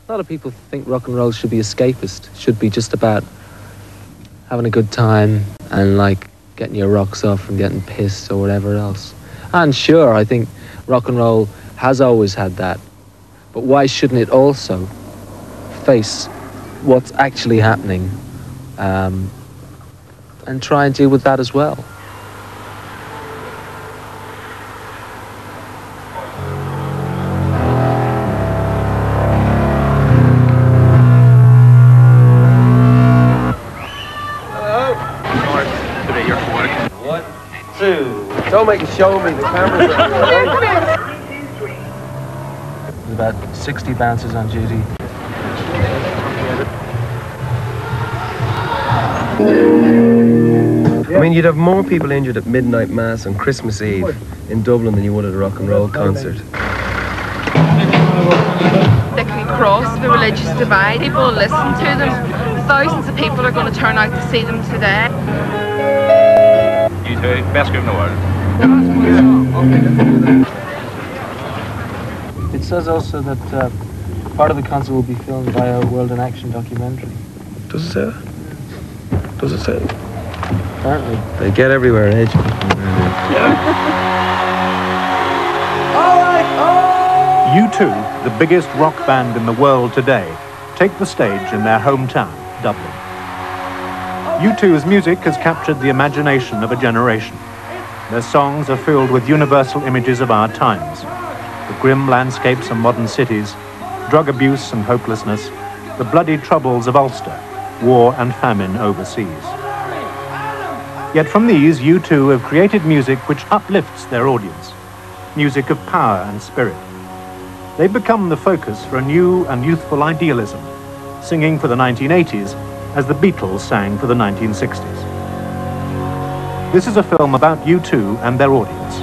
A lot of people think rock and roll should be escapist, should be just about having a good time and like getting your rocks off and getting pissed or whatever else. And sure, I think rock and roll has always had that. But why shouldn't it also face what's actually happening and try and deal with that as well? Don't make a show of me, the cameras are right? There's about 60 bouncers on duty. I mean, you'd have more people injured at midnight mass on Christmas Eve in Dublin than you would at a rock and roll concert. They can cross the religious divide. People listen to them. Thousands of people are going to turn out to see them today. You two, best group in the world. It says also that part of the concert will be filmed by a World in Action documentary. Does it say that? Does it say that? Apparently. They get everywhere, eh? U2, the biggest rock band in the world today, take the stage in their hometown, Dublin. U2's music has captured the imagination of a generation. Their songs are filled with universal images of our times. The grim landscapes of modern cities, drug abuse and hopelessness, the bloody troubles of Ulster, war and famine overseas. Yet from these, U2 have created music which uplifts their audience, music of power and spirit. They've become the focus for a new and youthful idealism, singing for the 1980s as the Beatles sang for the 1960s. This is a film about U2 and their audience.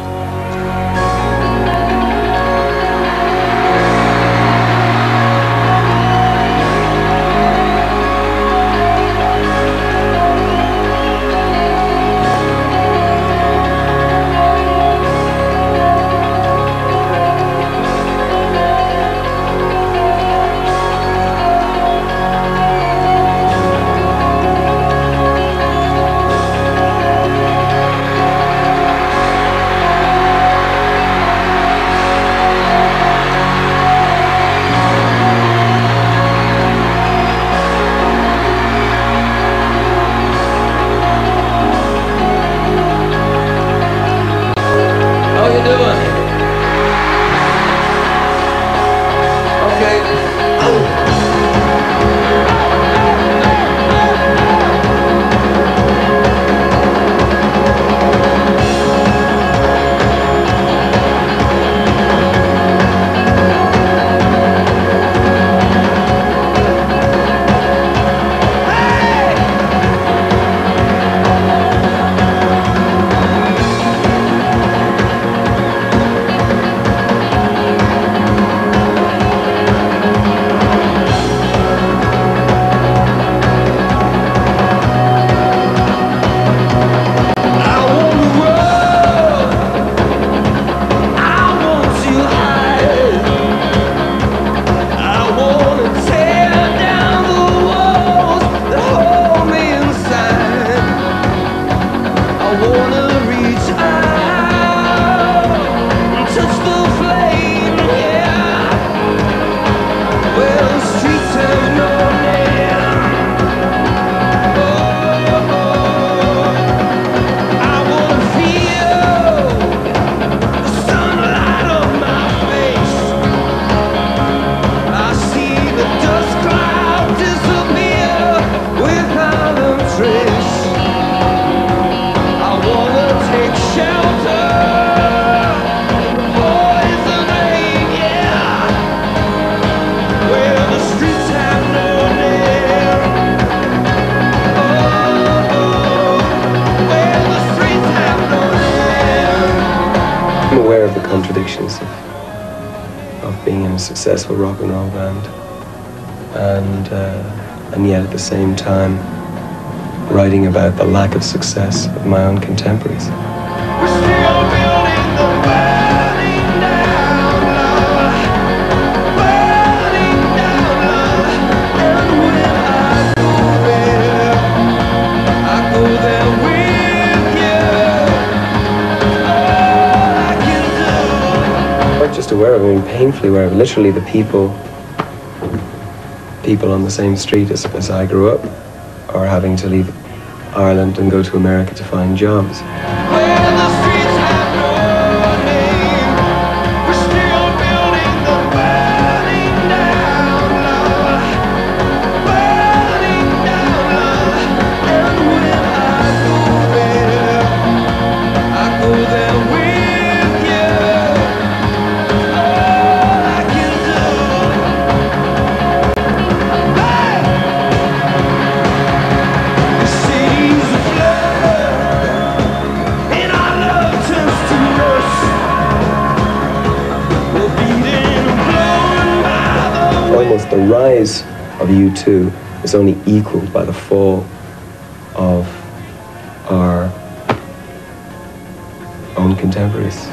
Contradictions of being in a successful rock and roll band and yet at the same time writing about the lack of success of my own contemporaries. aware of, I mean, painfully aware of, literally the people on the same street as I grew up are having to leave Ireland and go to America to find jobs. Almost the rise of U2 is only equaled by the fall of our own contemporaries.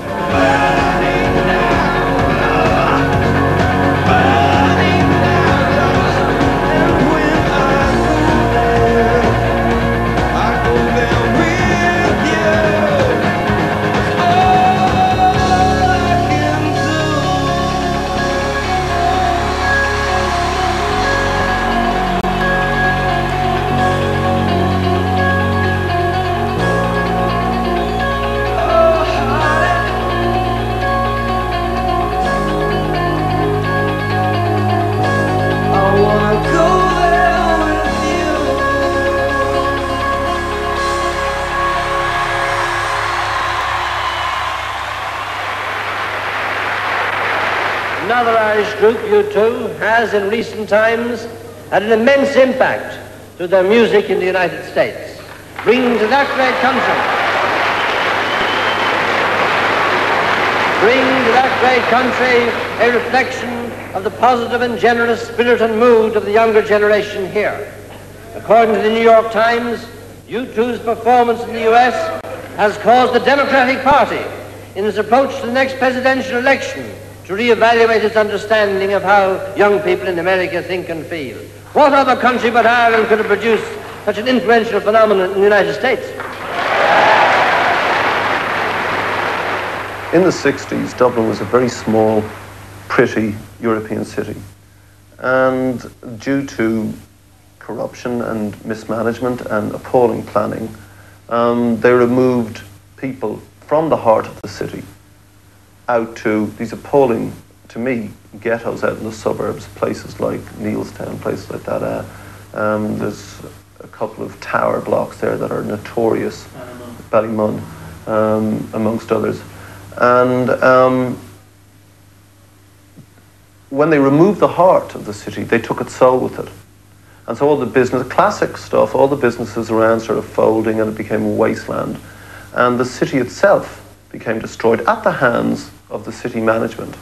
Another Irish group, U2, has in recent times had an immense impact to their music in the United States, bringing to that great country a reflection of the positive and generous spirit and mood of the younger generation here. According to the New York Times, U2's performance in the US has caused the Democratic Party, in its approach to the next presidential election, to reevaluate its understanding of how young people in America think and feel. What other country but Ireland could have produced such an influential phenomenon in the United States? In the 60s, Dublin was a very small, pretty European city. And due to corruption and mismanagement and appalling planning, they removed people from the heart of the city out to these appalling, to me, ghettos out in the suburbs, places like Neilstown, places like that. There's a couple of tower blocks there that are notorious, Ballymun, amongst others. And when they removed the heart of the city, they took its soul with it. And so all the business, classic stuff, all the businesses around sort of folding, and it became a wasteland. And the city itself became destroyed at the hands of the city management.